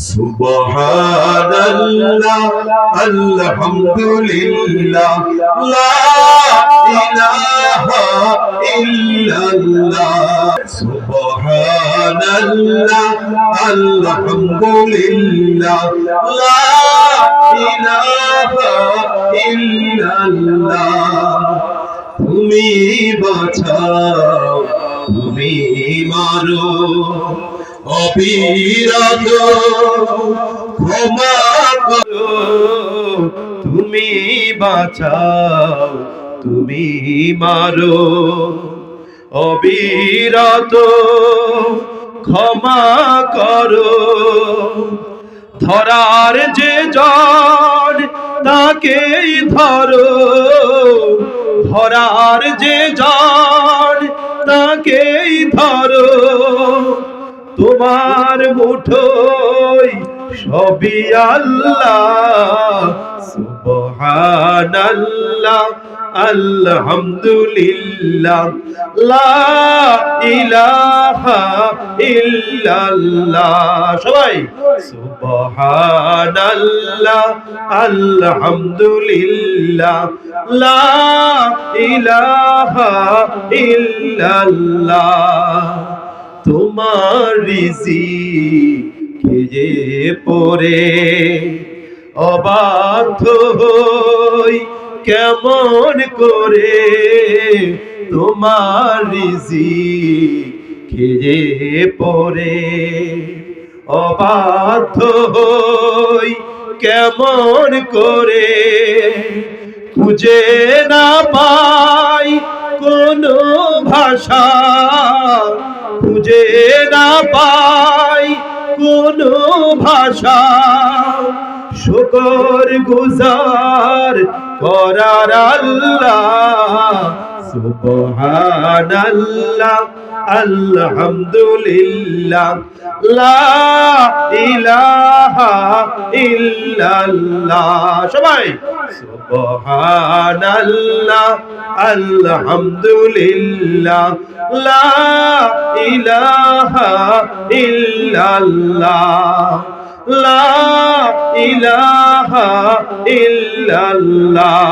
সুবহানাল্লাহ আলহামদুলিল্লাহ লা ইলাহা ইল্লাল্লাহ সুবহানাল্লাহ আলহামদুলিল্লাহ লা ইলাহা ইল্লাল্লাহ তুমি বাঁচাও তুমি মারো অবিরত ক্ষমা করো তুমি বাঁচাও তুমি মারো অবিরত ক্ষমা করো ধরার যে জন তাকেই ধরো ধরার যে জন তাকেই ধরো তোমার মুঠোয় সবই আল্লাহ সুবহানাল্লাহ আলহামদুলিল্লাহ লা ইলাহা ইল্লাল্লাহ সবাই সুবহানাল্লাহ আলহামদুলিল্লাহ লা ইলাহা ইল্লাল্লাহ তোমার রিজিকে যে পড়ে অবাধ্য হই কেমন করে তোমার রিজিকে যে পড়ে অবাধ্য হই কেমন করে খুঁজে না পাই কোনো ভাষা খুঁজে না পাই কোনো ভাষা শুকর গুজার করার আল্লাহ সুবহানাল্লাহ আলহামদুলিল্লাহ লা ইলাহা ইল্লাল্লাহ সবাই সুবহানাল্লাহ আলহামদুলিল্লাহ লা ইলাহা ইল্লাল্লাহ লা ইলাহা ইল্লাল্লাহ